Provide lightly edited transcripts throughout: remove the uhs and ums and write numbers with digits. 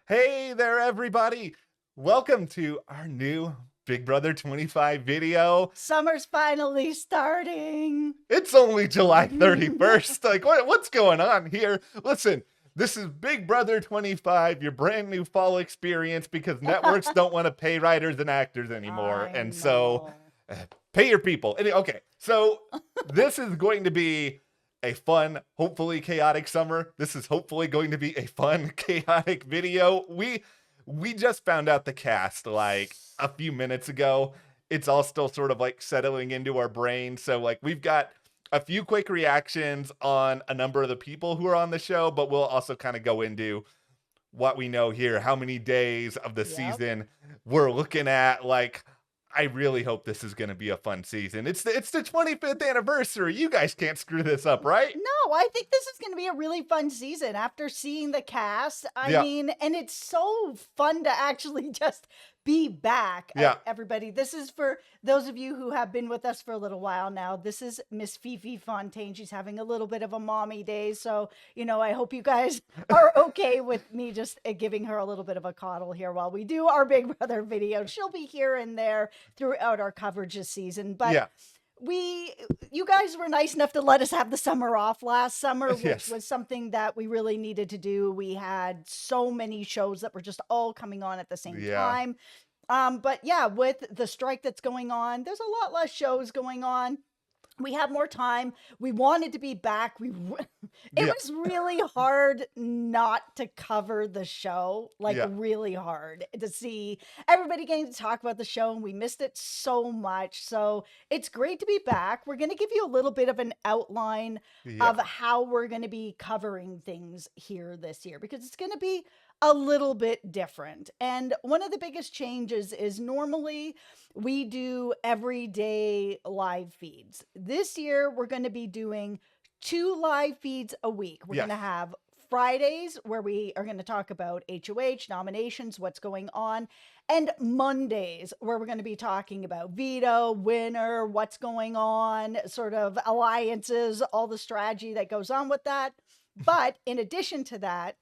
Hey there, everybody. Welcome to our new Big Brother 25 video. Summer's finally starting. It's only July 31st. What's going on here? Listen, this is Big Brother 25, your brand new fall experience because networks don't want to pay writers and actors anymore. So pay your people. Okay, so this is going to be a fun, hopefully chaotic summer. This is hopefully going to be a fun, chaotic video. We just found out the cast like a few minutes ago. It's all still sort of like settling into our brain. So like we've got a few quick reactions on a number of the people who are on the show, but we'll also kind of go into what we know here, how many days of the season we're looking at. Like, I really hope this is going to be a fun season. It's the 25th anniversary. You guys can't screw this up, right? No, I think this is going to be a really fun season after seeing the cast. I mean, and it's so fun to actually just be back. Everybody, this is for those of you who have been with us for a little while now. This is Miss Fifi Fontaine. She's having a little bit of a mommy day. So, I hope you guys are okay with me just giving her a little bit of a coddle here while we do our Big Brother video. She'll be here and there throughout our coverage this season. But you guys were nice enough to let us have the summer off last summer, which was something that we really needed to do. We had so many shows that were just all coming on at the same time. But yeah, with the strike that's going on, there's a lot less shows going on. We have more time. We wanted to be back. It was really hard not to cover the show, really hard to see everybody getting to talk about the show, and we missed it so much. So it's great to be back. We're going to give you a little bit of an outline of how we're going to be covering things here this year, because it's going to be a little bit different. And one of the biggest changes is normally we do everyday live feeds. This year, we're going to be doing 2 live feeds a week. We're going to have Fridays where we are going to talk about HOH, nominations, what's going on, and Mondays where we're going to be talking about veto, winner, what's going on, sort of alliances, all the strategy that goes on with that. But in addition to that,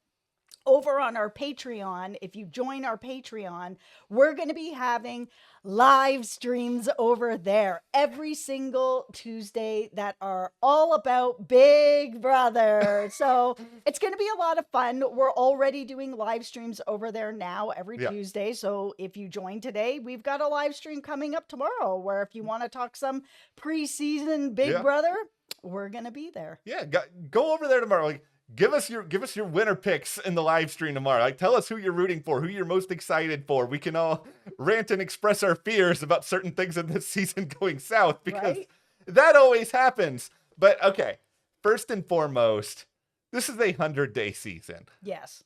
over on our Patreon, if you join our Patreon, we're going to be having live streams over there every single Tuesday that are all about Big Brother. So it's going to be a lot of fun. We're already doing live streams over there now every Tuesday. So if you join today, we've got a live stream coming up tomorrow where if you want to talk some preseason Big Brother, we're going to be there. Yeah, go over there tomorrow. Give us your winner picks in the live stream tomorrow. Like, tell us who you're rooting for, who you're most excited for. We can all rant and express our fears about certain things in this season going south, because that always happens. But okay, first and foremost, this is a 100-day season. Yes.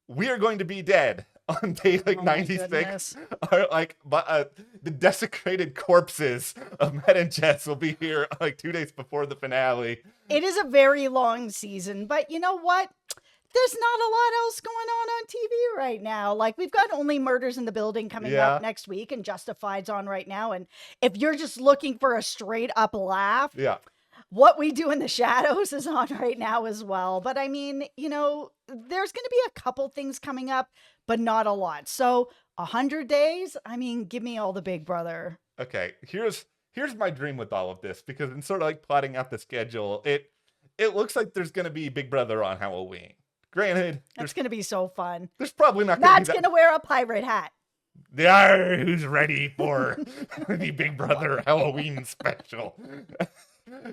We are going to be dead on day 96. The desecrated corpses of Matt and Jess will be here 2 days before the finale. It is a very long season, but you know what? There's not a lot else going on TV right now. We've got Only Murders in the Building coming up next week, and Justified's on right now. And if you're just looking for a straight up laugh, What We Do in the Shadows is on right now as well. But I mean, there's going to be a couple things coming up, but not a lot. So 100 days, I mean, give me all the Big Brother. Okay, here's my dream with all of this, because in sort of plotting out the schedule, it looks like there's going to be Big Brother on Halloween. Granted, that's going to be so fun. There's probably not going to be Matt's going to wear a pirate hat. Who's ready for the Big Brother Halloween special?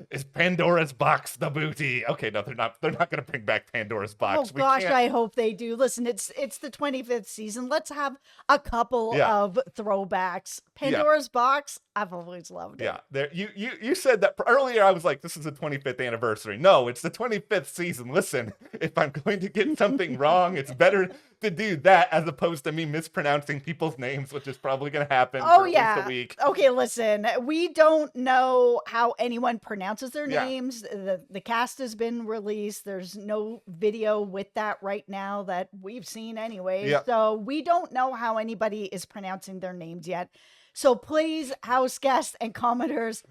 Is Pandora's box the booty? Okay, no, they're not going to bring back Pandora's box. Oh gosh, I hope they do. Listen, it's the 25th season. Let's have a couple of throwbacks. Pandora's box, I've always loved it. Yeah, there. You said that earlier. I was like, this is the 25th anniversary. No, it's the 25th season. Listen, if I'm going to get something wrong, it's better to do that as opposed to me mispronouncing people's names, which is probably going to happen for at least a week. Okay, listen, we don't know how anyone pronounces their names. The cast has been released. There's no video with that right now that we've seen anyway. So we don't know how anybody is pronouncing their names yet. So please, house guests and commenters,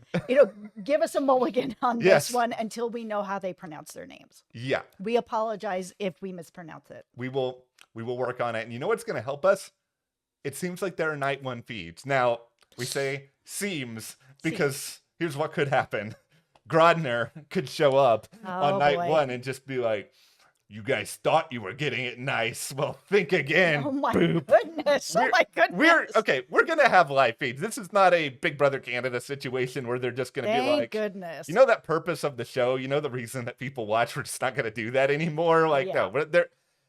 give us a mulligan on this one until we know how they pronounce their names. Yeah. We apologize if we mispronounce it. We will We will work on it. And you know what's going to help us? It seems like there are night one feeds. Now, we say seems because here's what could happen. Grodner could show up on night one and just be like, you guys thought you were getting it nice. Well, think again. Oh my goodness. Oh my goodness. We're going to have live feeds. This is not a Big Brother Canada situation where they're just going to be like, goodness. You know that purpose of the show? You know the reason that people watch? We're just not going to do that anymore. Like, no,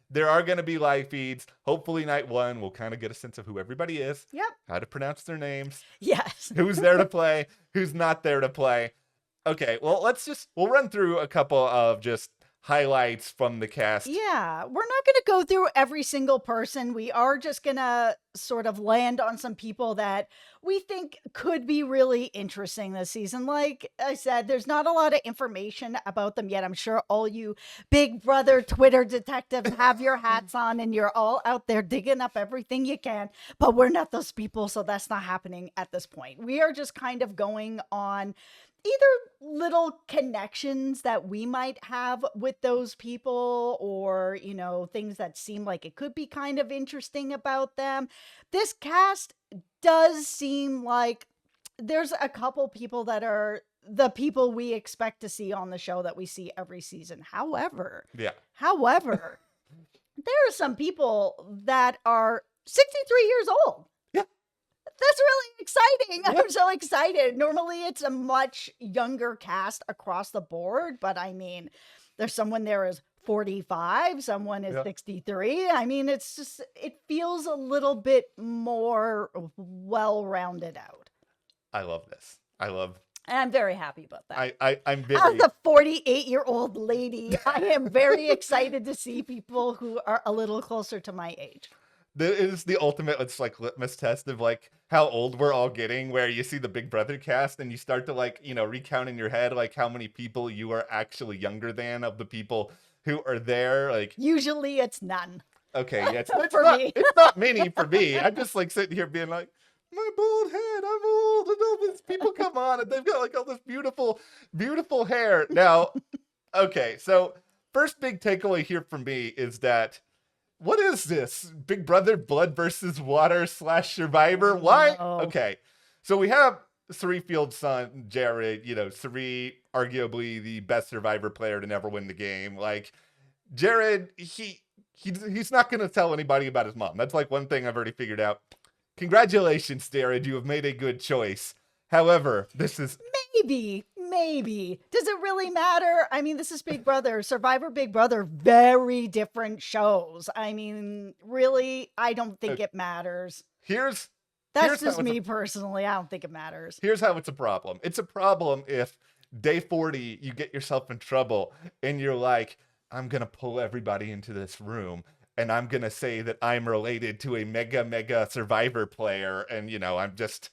there are going to be live feeds. Hopefully night one, we'll kind of get a sense of who everybody is. Yep. How to pronounce their names. Yes. Who's there to play, who's not there to play. Okay, well, we'll run through a couple of just highlights from the cast. Yeah, we're not going to go through every single person. We are just going to sort of land on some people that we think could be really interesting this season. Like I said, there's not a lot of information about them yet. I'm sure all you Big Brother Twitter detectives have your hats on and you're all out there digging up everything you can, but we're not those people, so that's not happening at this point. We are just kind of going on either little connections that we might have with those people or, you know, things that seem like it could be kind of interesting about them. This cast does seem like there's a couple people that are the people we expect to see on the show that we see every season. However, there are some people that are 63 years old. That's really exciting. Yeah. I'm so excited. Normally it's a much younger cast across the board, but I mean, there's someone there is 45, someone is 63. I mean, it feels a little bit more well-rounded out. I love this. And I'm very happy about that. I'm very... As a 48-year-old lady, I am very excited to see people who are a little closer to my age. It is the ultimate, it's like litmus test of like how old we're all getting, where you see the Big Brother cast and you start to like, you know, recount in your head like how many people you are actually younger than of the people who are there. Like usually it's none. Okay, yeah, it's not many for me. I'm just like sitting here being like, my bald head, I'm old, and all these people come on and they've got like all this beautiful, beautiful hair. Now, okay, so first big takeaway here from me is that what is this? Big Brother Blood versus Water / Survivor? Why? No. Okay. So we have Field's son, Jared, you know, Suri, arguably the best Survivor player to never win the game. Like, Jared, he's not going to tell anybody about his mom. That's like one thing I've already figured out. Congratulations, Jared. You have made a good choice. However, this is... Maybe. Does it really matter? I mean, this is Big Brother. Survivor, Big Brother, very different shows. I mean, really, I don't think it matters. That's just me personally. I don't think it matters. Here's how it's a problem. It's a problem if day 40, you get yourself in trouble and you're like, I'm going to pull everybody into this room and I'm going to say that I'm related to a mega Survivor player. And, you know, I'm just...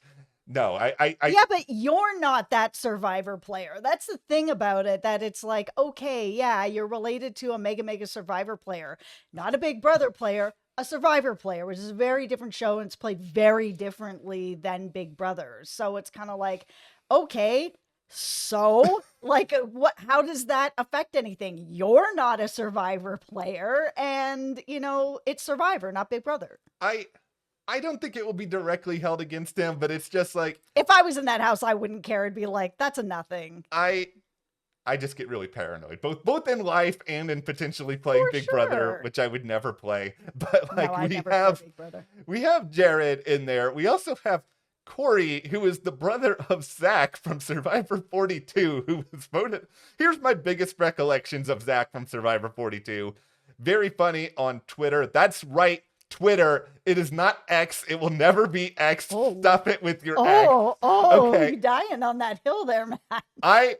No, Yeah, but you're not that Survivor player. That's the thing about it, that it's like, okay, yeah, you're related to a mega Survivor player, not a Big Brother player, a Survivor player, which is a very different show and it's played very differently than Big Brother. So it's kind of like, okay, so like how does that affect anything? You're not a Survivor player and, you know, it's Survivor, not Big Brother. I don't think it will be directly held against him, but it's just like... If I was in that house, I wouldn't care. It'd be like, that's a nothing. I just get really paranoid, both in life and in potentially playing Big Brother, which I would never play. But like we have Jared in there. We also have Corey, who is the brother of Zach from Survivor 42, who was voted... Here's my biggest recollections of Zach from Survivor 42. Very funny on Twitter. That's right. Twitter. It is not X. It will never be X. Oh. Stop it with your X. Okay. You're dying on that hill there, man. I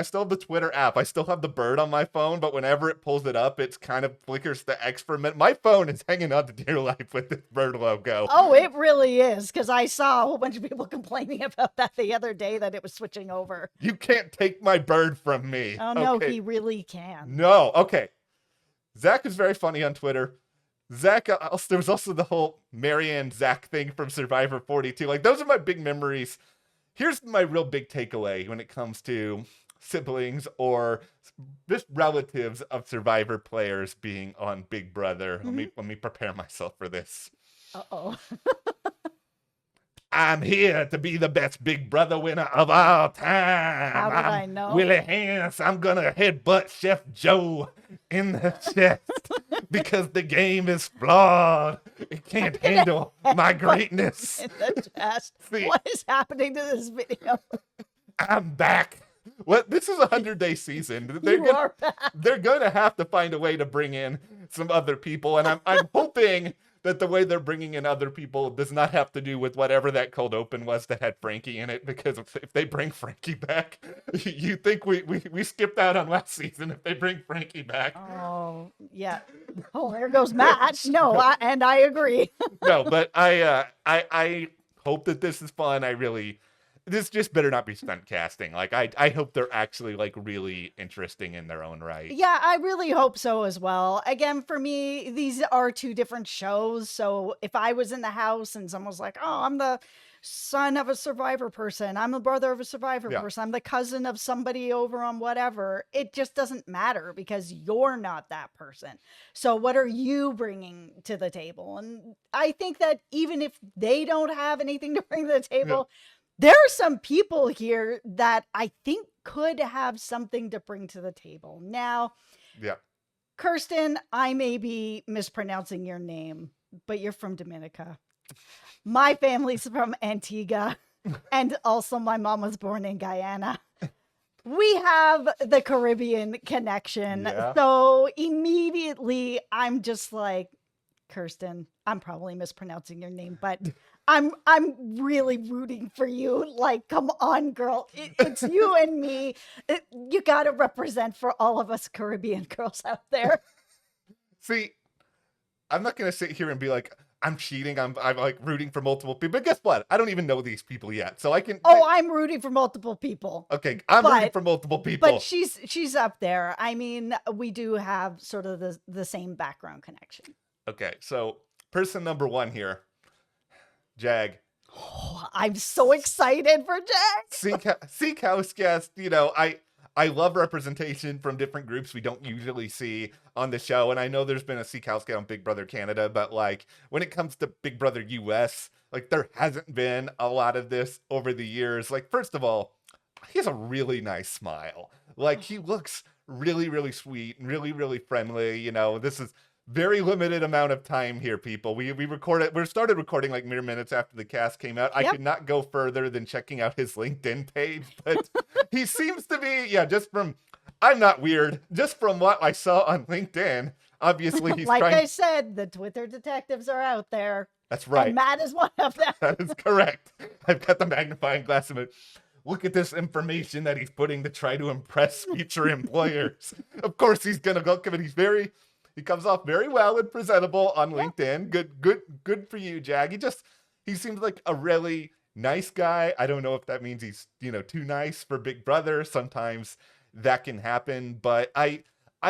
still have the Twitter app. I still have the bird on my phone, but whenever it pulls it up, it's kind of flickers the X for a minute. My phone is hanging on to dear life with this bird logo. Oh, it really is, because I saw a whole bunch of people complaining about that the other day, that it was switching over. You can't take my bird from me. Oh, no, he really can. No, okay. Zach is very funny on Twitter. Zach, there was also the whole Marianne Zach thing from Survivor 42. Like, those are my big memories. Here's my real big takeaway when it comes to siblings or just relatives of Survivor players being on Big Brother. Let me prepare myself for this. Uh-oh. I'm here to be the best Big Brother winner of all time. How did I know? Willie Hance. I'm gonna headbutt Chef Joe in the chest because the game is flawed. It can't handle my greatness. In the chest. See, what is happening to this video? I'm back. What? This is a 100-day season. They're gonna have to find a way to bring in some other people, and I'm hoping that the way they're bringing in other people does not have to do with whatever that cold open was that had Frankie in it, because if they bring Frankie back, you think we skipped out on last season if they bring Frankie back. Oh, yeah. Oh, there goes Matt. No, I agree. No, but I hope that this is fun. This just better not be stunt casting. Like, I hope they're actually, like, really interesting in their own right. Yeah, I really hope so as well. Again, for me, these are two different shows. So if I was in the house and someone's like, oh, I'm the son of a Survivor person, I'm the brother of a Survivor person, I'm the cousin of somebody over on whatever, it just doesn't matter because you're not that person. So what are you bringing to the table? And I think that even if they don't have anything to bring to the table, there are some people here that I think could have something to bring to the table. Now, Kirsten, I may be mispronouncing your name, but you're from Dominica. My family's from Antigua, and also my mom was born in Guyana. We have the Caribbean connection. So immediately I'm just like, Kirsten, I'm probably mispronouncing your name, but I'm really rooting for you. Like, come on, girl. It's you and me. You got to represent for all of us Caribbean girls out there. See, I'm not going to sit here and be like, I'm cheating. I'm like rooting for multiple people. But guess what? I don't even know these people yet. So I can. Oh, I'm rooting for multiple people. Okay. I'm rooting for multiple people. But she's up there. I mean, we do have sort of the same background connection. Okay. So person number one here. Jag. Oh, I'm so excited for Jag. Seek house guest. You know, I love representation from different groups we don't usually see on the show. And I know there's been a Seek house guest on Big Brother Canada, but like when it comes to Big Brother US, like there hasn't been a lot of this over the years. Like, first of all, he has a really nice smile. Like, he looks really, really sweet and really, really friendly. You know, this is very limited amount of time here, people. We started recording like mere minutes after the cast came out. I could not go further than checking out his LinkedIn page, but he seems to be, I'm not weird, just from what I saw on LinkedIn, obviously he's like I said, the Twitter detectives are out there. That's right. And Matt is one of them. That is correct. I've got the magnifying glass of it. Look at this information that he's putting to try to impress future employers. Of course he's gonna go, but he comes off very well and presentable on LinkedIn. Good for you, Jag. He seems like a really nice guy. I don't know if that means he's, too nice for Big Brother. Sometimes that can happen, but I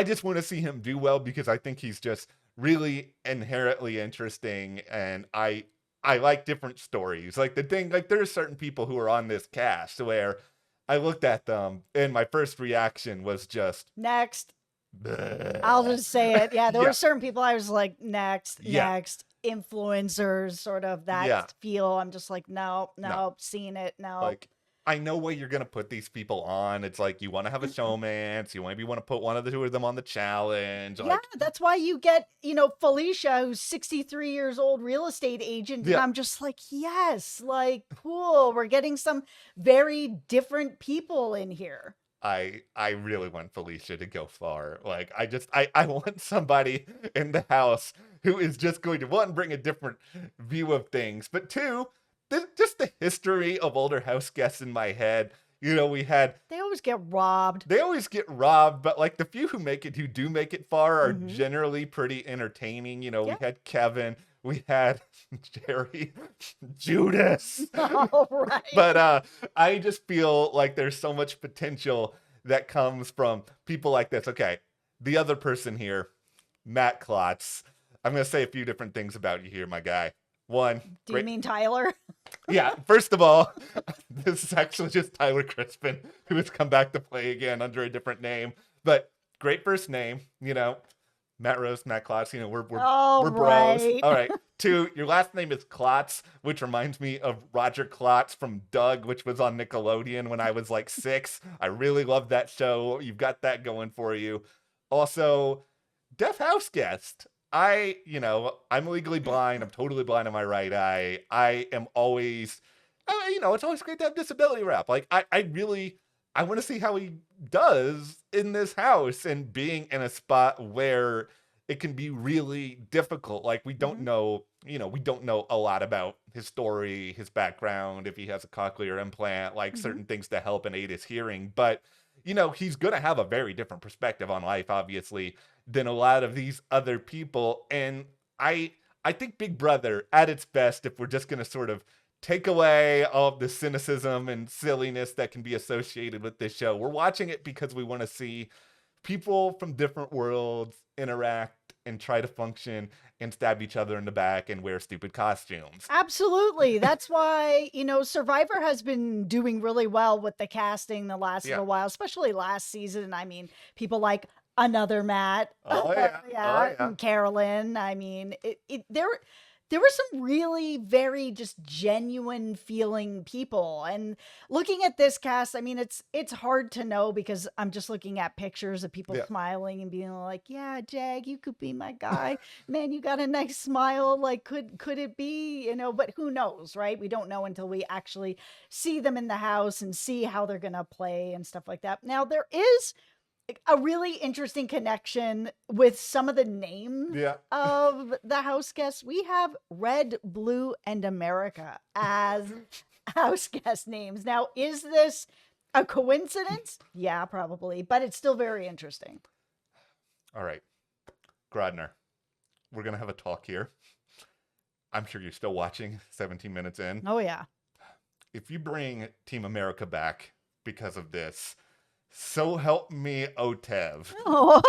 just want to see him do well because I think he's just really inherently interesting, and I like different stories. Like there are certain people who are on this cast where I looked at them and my first reaction was just next. I'll just say it. Yeah, there were certain people I was like, next, influencers, sort of that feel. I'm just like, no, seeing it, no. Like, I know what you're gonna put these people on. It's like you want to have a showman, so you maybe want to put one of the two of them on the challenge. Yeah, that's why you get, Felicia, who's 63 years old, real estate agent, and I'm just like, yes, like, cool. We're getting some very different people in here. I really want Felicia to go far. Like, I want somebody in the house who is just going to, one, bring a different view of things, but two, just the history of older house guests in my head. They always get robbed. But like the few who do make it far are generally pretty entertaining. We had Kevin, we had Jerry, Judas. Oh, right. But I just feel like there's so much potential that comes from people like this. Okay, the other person here, Matt Klotz. I'm going to say a few different things about you here, my guy. One. Do you mean Tyler? Yeah, first of all, this is actually just Tyler Crispin, who has come back to play again under a different name. But great first name, Matt Rose, Matt Klotz, we're bros. Right. All right. 2, your last name is Klotz, which reminds me of Roger Klotz from Doug, which was on Nickelodeon when I was like 6. I really love that show. You've got that going for you. Also, deaf house guest. I'm legally blind. I'm totally blind in my right eye. I am always, it's always great to have disability rap. Like, I want to see how he does in this house and being in a spot where it can be really difficult. Like, we don't know a lot about his story, his background, if he has a cochlear implant, like certain things to help and aid his hearing. But, he's going to have a very different perspective on life, obviously, than a lot of these other people. And I think Big Brother at its best, if we're just going to sort of take away all of the cynicism and silliness that can be associated with this show, we're watching it because we want to see people from different worlds interact and try to function and stab each other in the back and wear stupid costumes. Absolutely. That's why, Survivor has been doing really well with the casting the last little while, especially last season. I mean, people like Another Matt. Oh, yeah. And Carolyn. I mean, there were some really very just genuine feeling people. And looking at this cast, I mean, it's hard to know because I'm just looking at pictures of people smiling and being like, yeah, Jag, you could be my guy. Man, you got a nice smile. Like, could it be, but who knows, right? We don't know until we actually see them in the house and see how they're going to play and stuff like that. Now, there is a really interesting connection with some of the names of the house guests. We have Red, Blue, and America as house guest names. Now, is this a coincidence? Yeah, probably, but it's still very interesting. All right, Grodner, we're going to have a talk here. I'm sure you're still watching 17 minutes in. Oh, yeah. If you bring Team America back because of this, so help me, Otev. Oh.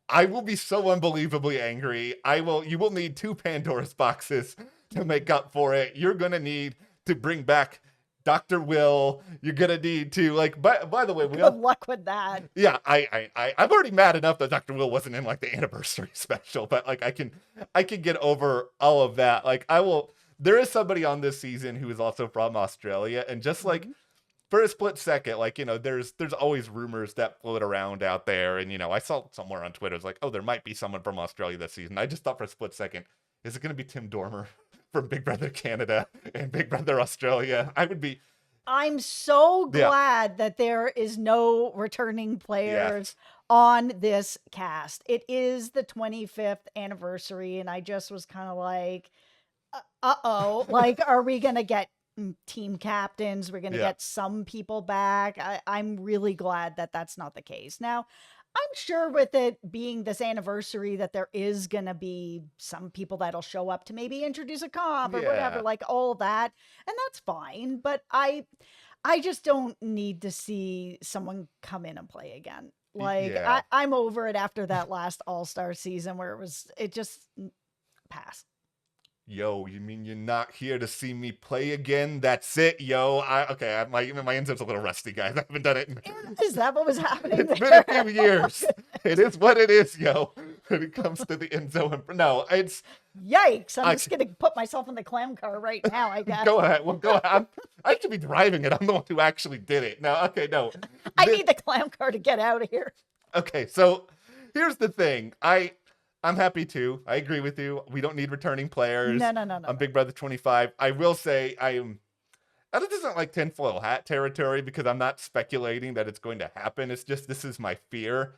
I will be so unbelievably angry. You will need 2 Pandora's boxes to make up for it. You're going to need to bring back Dr. Will. You're going to need to, by the way, good luck with that. Yeah, I'm already mad enough that Dr. Will wasn't in, the anniversary special, but, I can get over all of that. There is somebody on this season who is also from Australia, and just, for a split second, there's always rumors that float around out there. And, I saw somewhere on Twitter, it's like, oh, there might be someone from Australia this season. I just thought for a split second, is it going to be Tim Dormer from Big Brother Canada and Big Brother Australia? I'm so glad that there is no returning players on this cast. It is the 25th anniversary. And I just was kind of like, uh-oh, are we going to get team captains? We're going to get some people back. I'm really glad that that's not the case. Now, I'm sure with it being this anniversary that there is going to be some people that'll show up to maybe introduce a comp or whatever, all that. And that's fine. But I just don't need to see someone come in and play again. I'm over it after that last All-Star season where it just passed. Yo, you mean you're not here to see me play again? That's it, yo. My Enzo's a little rusty, guys. I haven't done it. Is that what was happening? It's been a few years. It is what it is, yo. When it comes to the Enzo, no, it's yikes. I'm just gonna put myself in the clam car right now. I guess. Go ahead. Well, go ahead. I should be driving it. I'm the one who actually did it. No, okay, no. I need the clam car to get out of here. Okay, so here's the thing. I'm happy too. I agree with you. We don't need returning players. No. On Big Brother 25. I will say this isn't like tinfoil hat territory because I'm not speculating that it's going to happen. It's just this is my fear.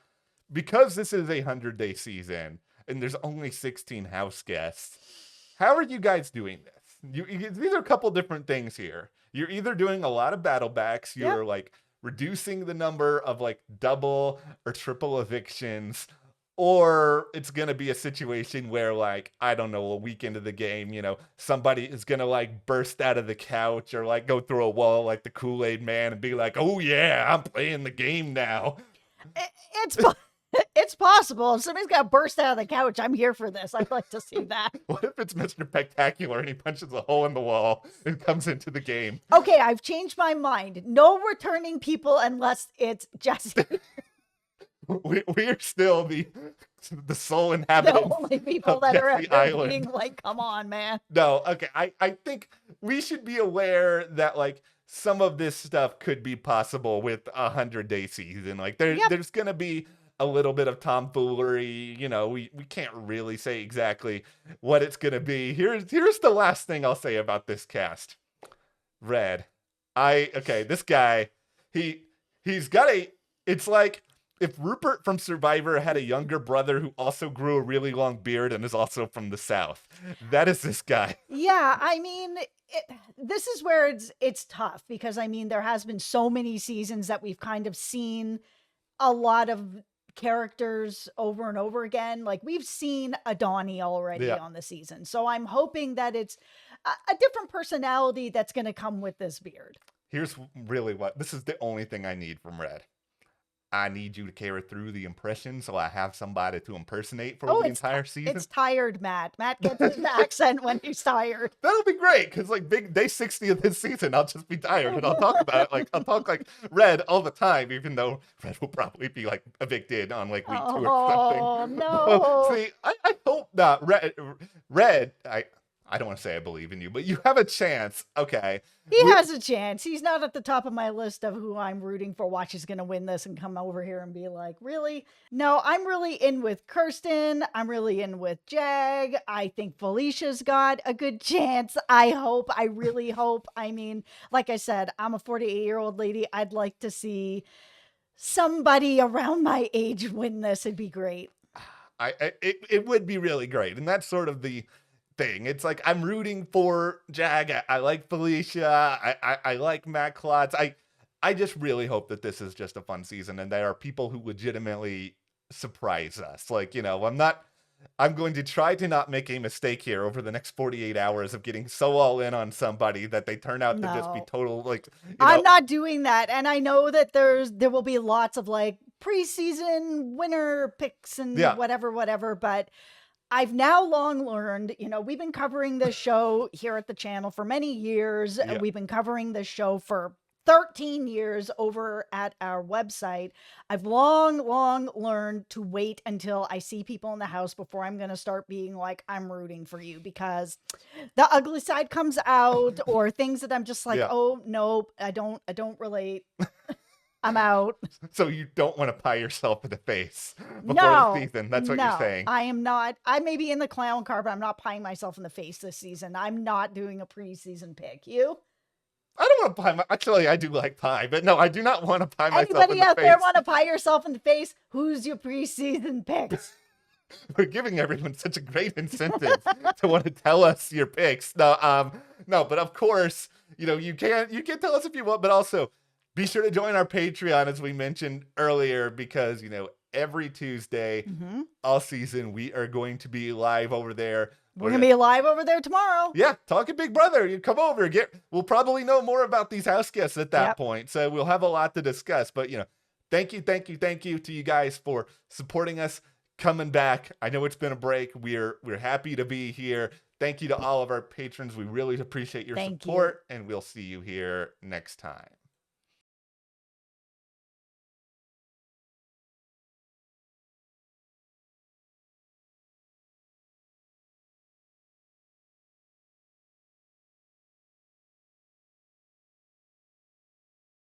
Because this is a 100-day season and there's only 16 house guests, how are you guys doing this? These are a couple different things here. You're either doing a lot of battle backs, you're reducing the number of double or triple evictions, or it's going to be a situation where, I don't know, a week into the game, somebody is going to, burst out of the couch or, go through a wall like the Kool-Aid Man and be like, oh, yeah, I'm playing the game now. It's possible. If somebody's got to burst out of the couch, I'm here for this. I'd like to see that. What if it's Mr. Spectacular and he punches a hole in the wall and comes into the game? Okay, I've changed my mind. No returning people unless it's Jesse. We are still the sole inhabitants. The only people that are Jesse Island. being like, come on, man. No, okay. I think we should be aware that like some of this stuff could be possible with 100-day season. Like there's gonna be a little bit of tomfoolery. You know, we can't really say exactly what it's gonna be. Here's the last thing I'll say about this cast. Red. This guy, he's got it's like if Rupert from Survivor had a younger brother who also grew a really long beard and is also from the South. That is this guy. Yeah, I mean, this is where it's tough because, I mean, there has been so many seasons that we've kind of seen a lot of characters over and over again. Like, we've seen Adani already on the season. So I'm hoping that it's a different personality that's going to come with this beard. Here's really this is the only thing I need from Red. I need you to carry through the impression so I have somebody to impersonate for the entire season. It's tired, Matt. Matt gets his accent when he's tired. That'll be great, because like big day 60 of this season, I'll just be tired and I'll talk about it. Like I'll talk like Red all the time, even though Red will probably be like evicted on like week 2 or something. Oh no. See, I hope not. Red, I don't want to say I believe in you, but you have a chance. Okay. He has a chance. He's not at the top of my list of who I'm rooting for. Watch is going to win this and come over here and be like, really? No, I'm really in with Kirsten. I'm really in with Jag. I think Felicia's got a good chance. I really hope. I mean, like I said, I'm a 48-year-old lady. I'd like to see somebody around my age win this. It'd be great. It would be really great. And that's sort of the thing. It's like I'm rooting for Jag. I like Felicia. I like Matt Klotz. I just really hope that this is just a fun season and there are people who legitimately surprise us. Like, you know, I'm going to try to not make a mistake here over the next 48 hours of getting so all in on somebody that they turn out to just be total, like, I'm not doing that. And I know that there will be lots of like preseason winner picks and whatever, but I've now long learned, you know, we've been covering this show here at the channel for many years. Yeah. We've been covering this show for 13 years over at our website. I've long learned to wait until I see people in the house before I'm going to start being like, I'm rooting for you, because the ugly side comes out or things that I'm just like, oh, no, I don't relate. I'm out. So you don't want to pie yourself in the face before the season. That's what you're saying. I am not. I may be in the clown car, but I'm not pieing myself in the face this season. I'm not doing a preseason pick. You? I don't want to pie actually, I do like pie, but no, I do not want to pie myself in the face. Anybody out there want to pie yourself in the face? Who's your preseason picks? We're giving everyone such a great incentive to want to tell us your picks. No, but of course, you know, you can tell us if you want, but also be sure to join our Patreon, as we mentioned earlier, because, you know, every Tuesday all season, we are going to be live over there. We're going to be live over there tomorrow. Yeah, talking Big Brother. You come over. We'll probably know more about these house guests at that point. So we'll have a lot to discuss. But, you know, thank you to you guys for supporting us, coming back. I know it's been a break. We're happy to be here. Thank you to all of our patrons. We really appreciate your support, and we'll see you here next time.